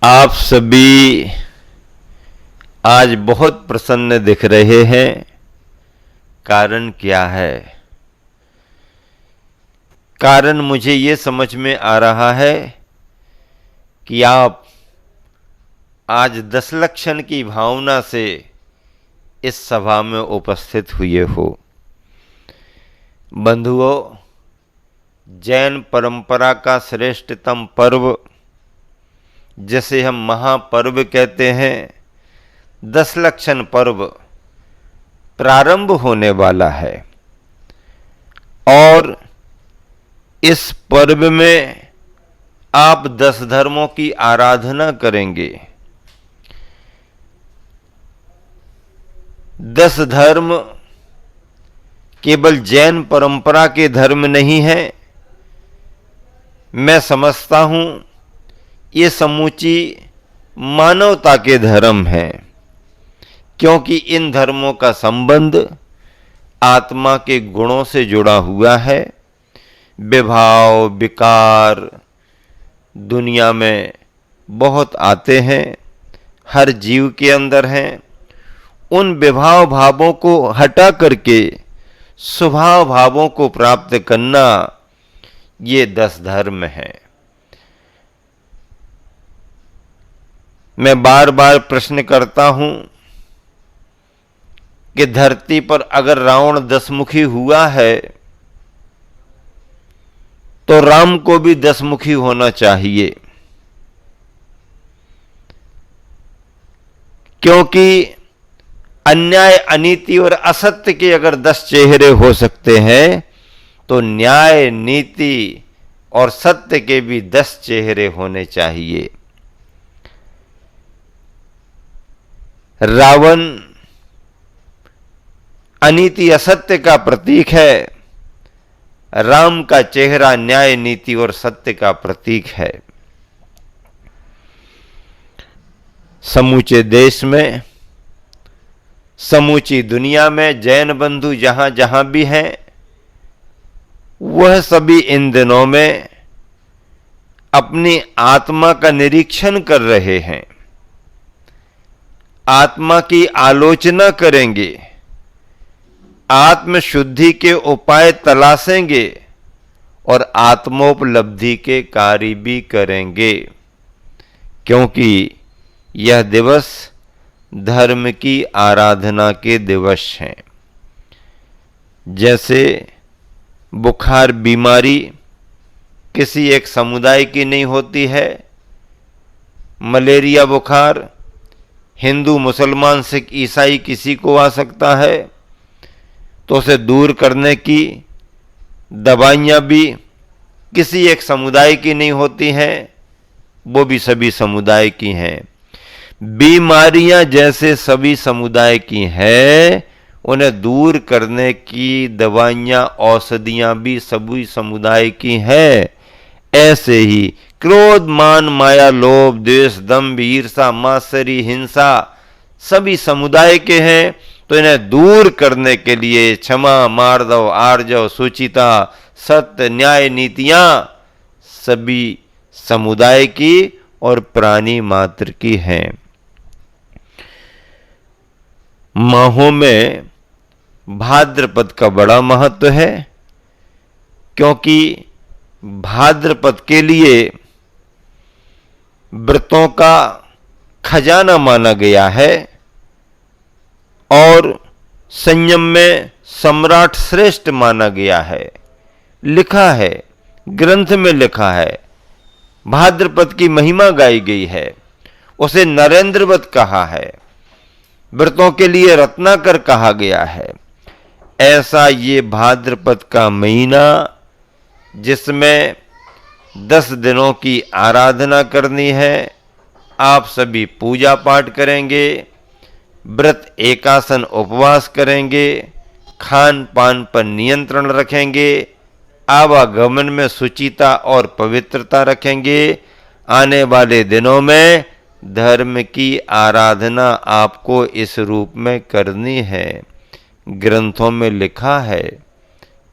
आप सभी आज बहुत प्रसन्न दिख रहे हैं। कारण क्या है? कारण मुझे ये समझ में आ रहा है कि आप आज 10 लक्षण की भावना से इस सभा में उपस्थित हुए हो। बंधुओं, जैन परंपरा का श्रेष्ठतम पर्व जिसे हम महापर्व कहते हैं, 10 लक्षण पर्व प्रारंभ होने वाला है और इस पर्व में आप 10 धर्मों की आराधना करेंगे। 10 धर्म केवल जैन परंपरा के धर्म नहीं है। मैं समझता हूं ये समूची मानवता के धर्म हैं, क्योंकि इन धर्मों का संबंध आत्मा के गुणों से जुड़ा हुआ है। विभाव विकार दुनिया में बहुत आते हैं, हर जीव के अंदर हैं। उन विभाव भावों को हटा करके स्वभाव भावों को प्राप्त करना, ये 10 धर्म हैं। मैं बार बार प्रश्न करता हूं कि धरती पर अगर रावण 10 मुखी हुआ है तो राम को भी 10 मुखी होना चाहिए, क्योंकि अन्याय अनीति और असत्य के अगर 10 चेहरे हो सकते हैं तो न्याय नीति और सत्य के भी 10 चेहरे होने चाहिए। रावण अनीति असत्य का प्रतीक है, राम का चेहरा न्याय नीति और सत्य का प्रतीक है। समूचे देश में, समूची दुनिया में जैन बंधु जहां जहां भी हैं, वह सभी इन दिनों में अपनी आत्मा का निरीक्षण कर रहे हैं, आत्मा की आलोचना करेंगे, आत्मशुद्धि के उपाय तलाशेंगे और आत्मोपलब्धि के कार्य भी करेंगे, क्योंकि यह दिवस धर्म की आराधना के दिवस हैं। जैसे बुखार बीमारी किसी एक समुदाय की नहीं होती है, मलेरिया बुखार हिंदू मुसलमान सिख ईसाई किसी को आ सकता है, तो उसे दूर करने की दवाइयां भी किसी एक समुदाय की नहीं होती हैं, वो भी सभी समुदाय की हैं। बीमारियां जैसे सभी समुदाय की हैं, उन्हें दूर करने की दवाइयां औषधियां भी सभी समुदाय की हैं। ऐसे ही क्रोध मान माया लोभ द्वेष दंभ ईर्षा मात्सर्य हिंसा सभी समुदाय के हैं, तो इन्हें दूर करने के लिए क्षमा मार्दव आर्जव सुचिता सत्य न्याय नीतियां सभी समुदाय की और प्राणी मात्र की हैं। माहों में भाद्रपद का बड़ा महत्व है, क्योंकि भाद्रपद के लिए व्रतों का खजाना माना गया है और संयम में सम्राट श्रेष्ठ माना गया है। लिखा है, ग्रंथ में लिखा है, भाद्रपद की महिमा गाई गई है। उसे नरेंद्रवत कहा है, व्रतों के लिए रत्नाकर कहा गया है। ऐसा ये भाद्रपद का महीना, जिसमें 10 दिनों की आराधना करनी है, आप सभी पूजा पाठ करेंगे, व्रत एकासन उपवास करेंगे, खान पान पर नियंत्रण रखेंगे, आवागमन में शुचिता और पवित्रता रखेंगे। आने वाले दिनों में धर्म की आराधना आपको इस रूप में करनी है। ग्रंथों में लिखा है,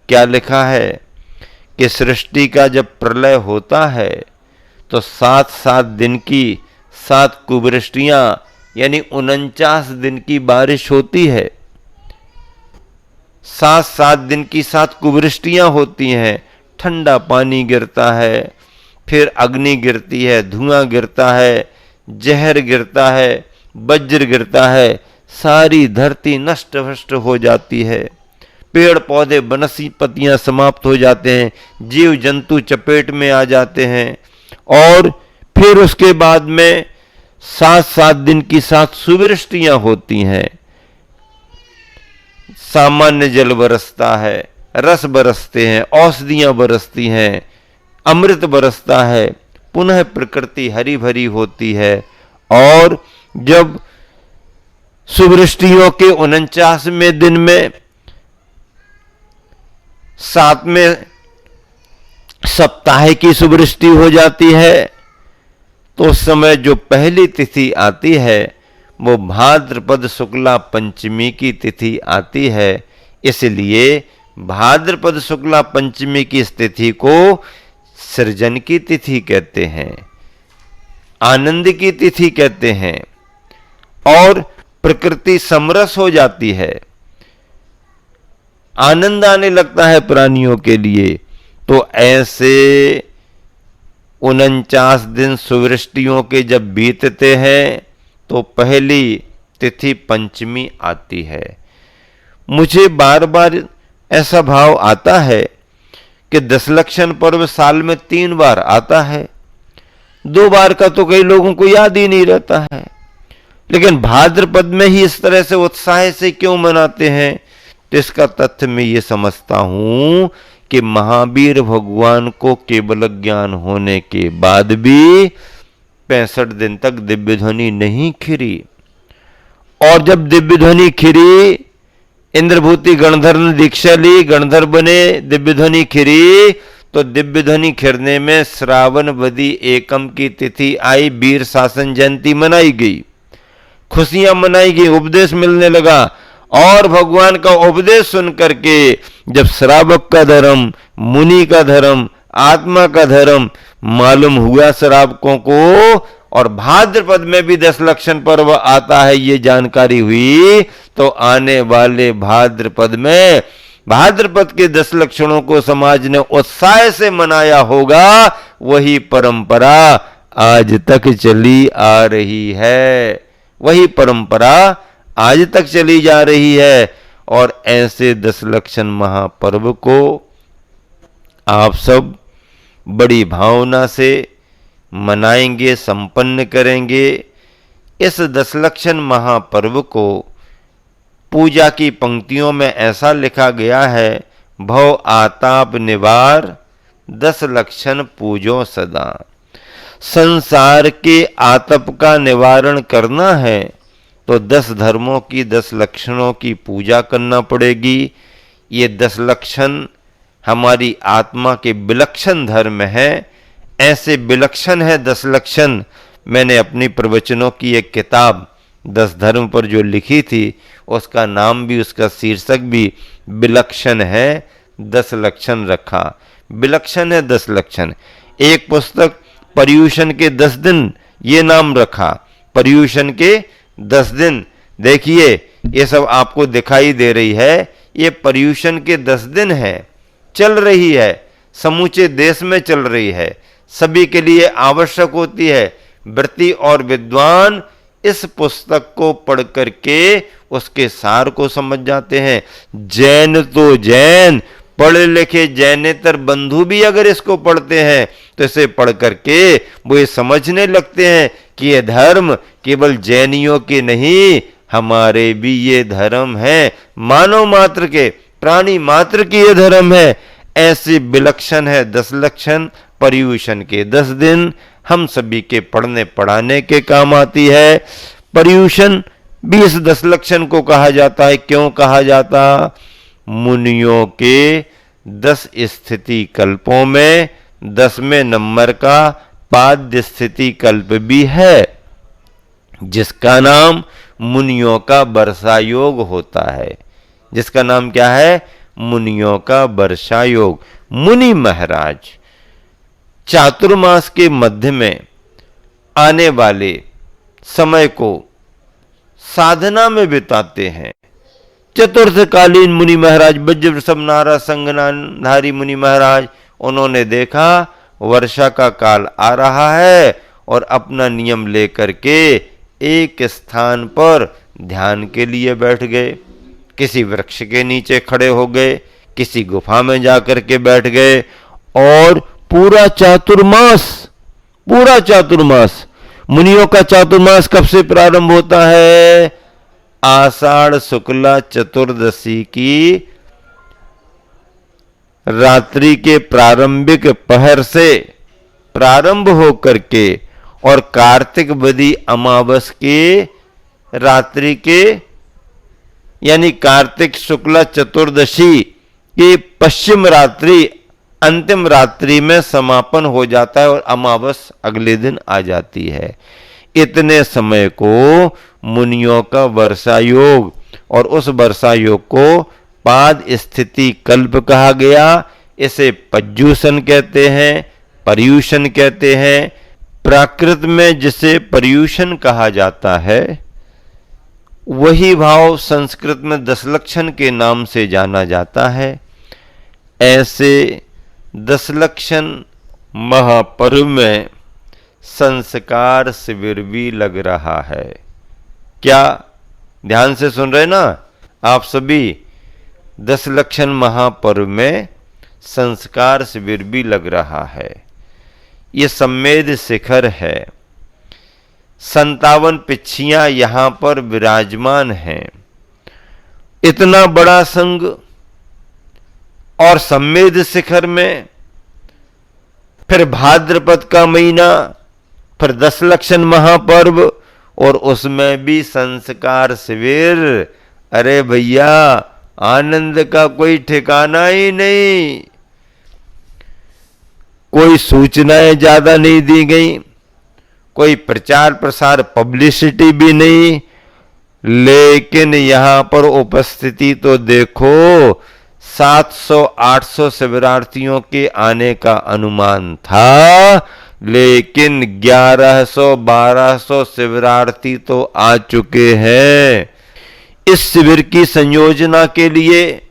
क्या लिखा है कि सृष्टि का जब प्रलय होता है तो 7-7 दिन की 7 कुवृष्टियां यानी 49 दिन की बारिश होती है। 7 दिन की 7 कुवृष्टियां होती हैं। ठंडा पानी गिरता है, फिर अग्नि गिरती है, धुआं गिरता है, जहर गिरता है, वज्र गिरता है, सारी धरती नष्ट भ्रष्ट हो जाती है। पेड़ पौधे वनस्पतियां समाप्त हो जाते हैं, जीव जंतु चपेट में आ जाते हैं। और फिर उसके बाद में 7 दिन की 7 सुवृष्टियां होती हैं। सामान्य जल बरसता है, रस बरसते हैं, औषधियां बरसती हैं, अमृत बरसता है, पुनः प्रकृति हरी भरी होती है। और जब सुवृष्टियों के 49वें दिन में 7वें सप्ताह की सुवृष्टि हो जाती है, तो उस समय जो पहली तिथि आती है वो भाद्रपद शुक्ला पंचमी की तिथि आती है। इसलिए भाद्रपद शुक्ला पंचमी की इस तिथि को सृजन की तिथि कहते हैं, आनंद की तिथि कहते हैं, और प्रकृति समरस हो जाती है, आनंद आने लगता है प्राणियों के लिए। तो ऐसे 49 दिन सुवृष्टियों के जब बीतते हैं तो पहली तिथि पंचमी आती है। मुझे बार बार ऐसा भाव आता है कि दशलक्षण पर्व साल में 3 बार आता है, 2 बार का तो कई लोगों को याद ही नहीं रहता है। लेकिन भाद्रपद में ही इस तरह से उत्साह से क्यों मनाते हैं? तो इसका तथ्य मैं ये समझता हूं कि महावीर भगवान को केवल ज्ञान होने के बाद भी 65 दिन तक दिव्य ध्वनि नहीं खिरी, और जब दिव्य ध्वनि खिरी, इंद्रभूति गणधर ने दीक्षा ली, गणधर बने, दिव्य ध्वनि खिरी, तो दिव्य ध्वनि खिरने में श्रावण वदी एकम की तिथि आई, वीर शासन जयंती मनाई गई, खुशियां मनाई गई, उपदेश मिलने लगा। और भगवान का उपदेश सुन करके जब श्रावक का धर्म, मुनि का धर्म, आत्मा का धर्म मालूम हुआ श्रावकों को, और भाद्रपद में भी 10 लक्षण पर्व आता है ये जानकारी हुई, तो आने वाले भाद्रपद में भाद्रपद के 10 लक्षणों को समाज ने उत्साह से मनाया होगा। वही परंपरा आज तक चली आ रही है, वही परंपरा आज तक चली जा रही है। और ऐसे 10 लक्षण महापर्व को आप सब बड़ी भावना से मनाएंगे, संपन्न करेंगे। इस 10 लक्षण महापर्व को पूजा की पंक्तियों में ऐसा लिखा गया है, भव आताप निवार 10 लक्षण पूजो सदा। संसार के आतप का निवारण करना है तो 10 धर्मों की 10 लक्षणों की पूजा करना पड़ेगी। ये 10 लक्षण हमारी आत्मा के विलक्षण धर्म है। ऐसे विलक्षण है 10 लक्षण। मैंने अपनी प्रवचनों की एक किताब 10 धर्म पर जो लिखी थी, उसका नाम भी, उसका शीर्षक भी विलक्षण है 10 लक्षण रखा। विलक्षण है 10 लक्षण। एक पुस्तक पर्यूषण के 10 दिन, ये नाम रखा, पर्यूषण के 10 दिन। देखिए ये सब आपको दिखाई दे रही है, ये पर्यूषण के 10 दिन है, चल रही है, समूचे देश में चल रही है, सभी के लिए आवश्यक होती है। व्रती और विद्वान इस पुस्तक को पढ़ करके उसके सार को समझ जाते हैं। जैन तो जैन, पढ़े लिखे जैनेतर बंधु भी अगर इसको पढ़ते हैं तो इसे पढ़ करके वो ये समझने लगते हैं कि ये धर्म केवल जैनियों के नहीं, हमारे भी ये धर्म है, मानव मात्र के, प्राणी मात्र की ये धर्म है। ऐसे विलक्षण है 10 लक्षण। पर्यूषण के 10 दिन हम सभी के पढ़ने पढ़ाने के काम आती है। पर्यूषण भी इस 10 लक्षण को कहा जाता है। क्यों कहा जाता? मुनियों के 10 स्थिति कल्पों में 10वें नंबर का पाद्य स्थिति कल्प भी है, जिसका नाम मुनियों का वर्षा योग होता है। जिसका नाम क्या है? मुनियों का वर्षा योग। मुनि महाराज चातुर्मास के मध्य में आने वाले समय को साधना में बिताते हैं। चतुर्थकालीन मुनि महाराज वज्रवृषभ नारद संगनाधारी मुनि महाराज, उन्होंने देखा वर्षा का काल आ रहा है और अपना नियम लेकर के एक स्थान पर ध्यान के लिए बैठ गए। किसी वृक्ष के नीचे खड़े हो गए, किसी गुफा में जाकर के बैठ गए और पूरा चातुर्मास, मुनियों का चातुर्मास कब से प्रारंभ होता है? आषाढ़ शुक्ला चतुर्दशी की रात्रि के प्रारंभिक पहर से प्रारंभ होकर के और कार्तिक बदी अमावस के रात्रि के यानी कार्तिक शुक्ला चतुर्दशी की पश्चिम रात्रि अंतिम रात्रि में समापन हो जाता है और अमावस अगले दिन आ जाती है। इतने समय को मुनियों का वर्षा योग, और उस वर्षा योग को पाद स्थिति कल्प कहा गया। इसे पर्यूषण कहते हैं, पर्यूषण कहते हैं। प्राकृत में जिसे पर्यूषण कहा जाता है वही भाव संस्कृत में दशलक्षण के नाम से जाना जाता है। ऐसे दशलक्षण महापर्व में संस्कार शिविर भी लग रहा है। क्या ध्यान से सुन रहे ना आप सभी? दशलक्षण महापर्व में संस्कार शिविर भी लग रहा है। ये सम्मेद शिखर है। 57 पिच्छियां यहां पर विराजमान हैं। इतना बड़ा संघ और सम्मेद शिखर में फिर भाद्रपद का महीना, फिर दशलक्षण महापर्व और उसमें भी संस्कार शिविर। अरे भैया, आनंद का कोई ठिकाना ही नहीं। कोई सूचनाएं ज्यादा नहीं दी गई, कोई प्रचार प्रसार पब्लिसिटी भी नहीं, लेकिन यहां पर उपस्थिति तो देखो 700-800 शिविरार्थियों के आने का अनुमान था, लेकिन 1100-1200 शिविरार्थी तो आ चुके हैं। इस शिविर की संयोजना के लिए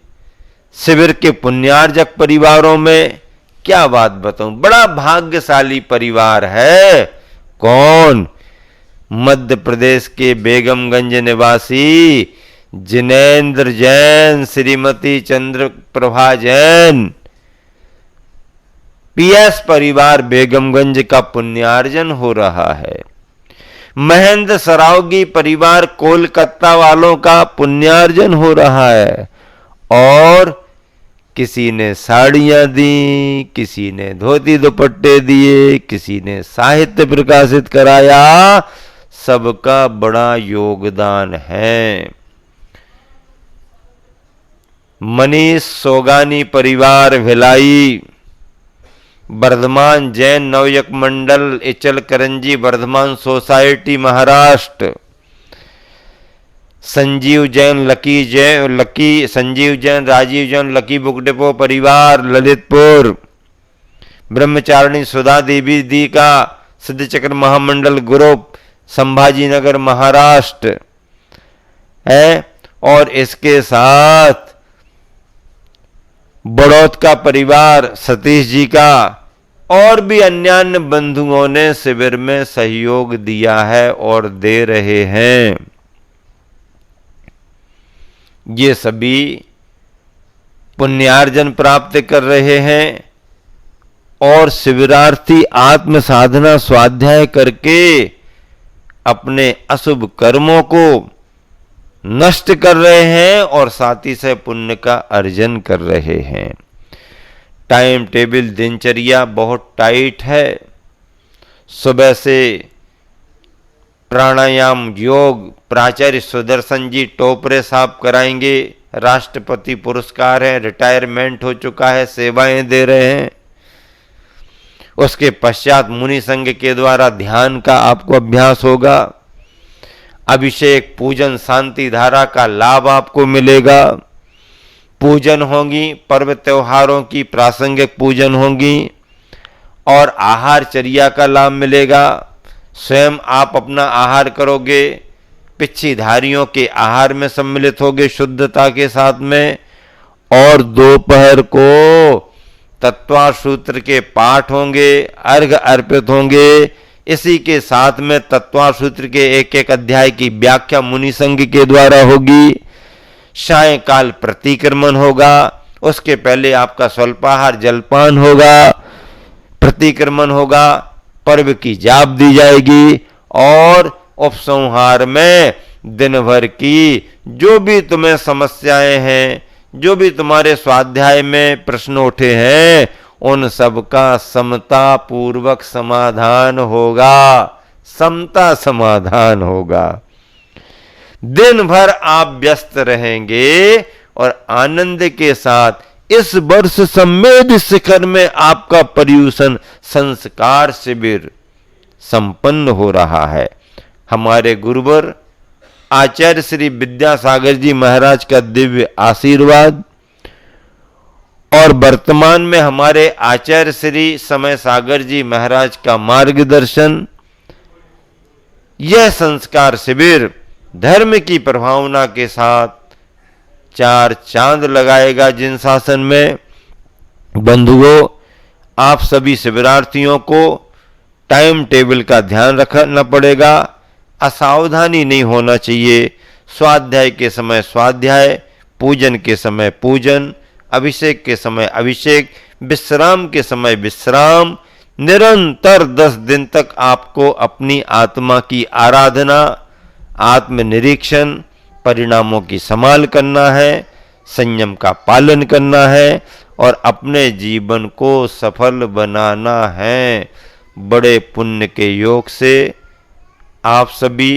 शिविर के पुण्यार्जक परिवारों में क्या बात बताऊं, बड़ा भाग्यशाली परिवार है। कौन? मध्य प्रदेश के बेगमगंज निवासी जिनेंद्र जैन, श्रीमती चंद्र प्रभा जैन, पीएस परिवार बेगमगंज का पुण्यार्जन हो रहा है। महेंद्र सरावगी परिवार कोलकाता वालों का पुण्यार्जन हो रहा है। और किसी ने साड़ियां दी, किसी ने धोती दुपट्टे दिए, किसी ने साहित्य प्रकाशित कराया। सबका बड़ा योगदान है। मनीष सोगानी परिवार Bhilai, Vardhaman Jain Navyuvak Mandal Ichalkaranji Vardhaman society Maharashtra, Sanjeev Jain Sanjeev Jain Rajeev Jain lucky book depot परिवार ललितपुर, ब्रह्मचारिणी सुधा देवी दी का सिद्ध चक्र महामंडल ग्रुप संभाजी नगर महाराष्ट्र है। और इसके साथ बड़ौत का परिवार सतीश जी का और भी अन्य बंधुओं ने शिविर में सहयोग दिया है और दे रहे हैं। ये सभी पुण्यार्जन प्राप्त कर रहे हैं और शिविरार्थी आत्म साधना स्वाध्याय करके अपने अशुभ कर्मों को नष्ट कर रहे हैं और साथ ही से पुण्य का अर्जन कर रहे हैं। टाइम टेबल दिनचर्या बहुत टाइट है। सुबह से प्राणायाम योग प्राचार्य सुदर्शन जी टोपरे साहब कराएंगे। राष्ट्रपति पुरस्कार है, रिटायरमेंट हो चुका है, सेवाएं दे रहे हैं। उसके पश्चात मुनि संघ के द्वारा ध्यान का आपको अभ्यास होगा। अभिषेक पूजन शांति धारा का लाभ आपको मिलेगा। पूजन होंगी, पर्व त्योहारों की प्रासंगिक पूजन होंगी और आहार चर्या का लाभ मिलेगा। स्वयं आप अपना आहार करोगे, पिच्छीधारियों के आहार में सम्मिलित होगे शुद्धता के साथ में, और दोपहर को तत्वा सूत्र के पाठ होंगे, अर्घ अर्पित होंगे। इसी के साथ में तत्वा सूत्र के एक एक अध्याय की व्याख्या मुनि संघ के द्वारा होगी। सायंकाल प्रतिक्रमण होगा, उसके पहले आपका स्वल्पाहार जलपान होगा, प्रतिक्रमण होगा, पर्व की जाप दी जाएगी, और उपसंहार में दिन भर की जो भी तुम्हें समस्याएं हैं, जो भी तुम्हारे स्वाध्याय में प्रश्न उठे हैं, उन सब का समता पूर्वक समाधान होगा, समता समाधान होगा। दिन भर आप व्यस्त रहेंगे और आनंद के साथ इस वर्ष सम्मेद शिखर में आपका पर्यूषण संस्कार शिविर संपन्न हो रहा है। हमारे गुरुवर आचार्य श्री विद्यासागर जी महाराज का दिव्य आशीर्वाद और वर्तमान में हमारे आचार्य श्री समय सागर जी महाराज का मार्गदर्शन, यह संस्कार शिविर धर्म की प्रभावना के साथ 4 चांद लगाएगा जिन शासन में। बंधुओं, आप सभी शिविरार्थियों को टाइम टेबल का ध्यान रखना पड़ेगा, असावधानी नहीं होना चाहिए। स्वाध्याय के समय स्वाध्याय, पूजन के समय पूजन, अभिषेक के समय अभिषेक, विश्राम के समय विश्राम, निरंतर 10 दिन तक आपको अपनी आत्मा की आराधना, आत्मनिरीक्षण, परिणामों की संभाल करना है, संयम का पालन करना है और अपने जीवन को सफल बनाना है। बड़े पुण्य के योग से आप सभी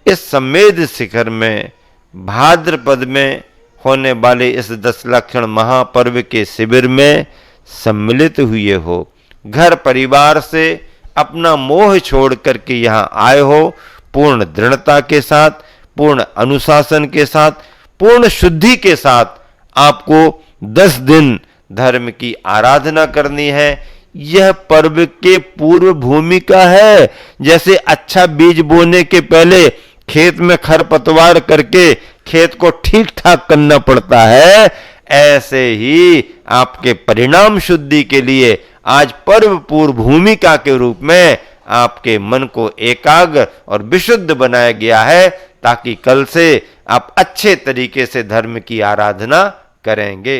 इस सम्मेद शिखर में भाद्रपद में होने वाले इस 10 लक्षण महापर्व के शिविर में सम्मिलित हुए हो। घर परिवार से अपना मोह छोड़ करके यहाँ आए हो, पूर्ण दृढ़ता के साथ, पूर्ण अनुशासन के साथ, पूर्ण शुद्धि के साथ आपको 10 दिन धर्म की आराधना करनी है। यह पर्व के पूर्व भूमिका है। जैसे अच्छा बीज बोने के पहले खेत में खरपतवार करके खेत को ठीक ठाक करना पड़ता है, ऐसे ही आपके परिणाम शुद्धि के लिए आज पर्व पूर्व भूमिका के रूप में आपके मन को एकाग्र और विशुद्ध बनाया गया है, ताकि कल से आप अच्छे तरीके से धर्म की आराधना करेंगे।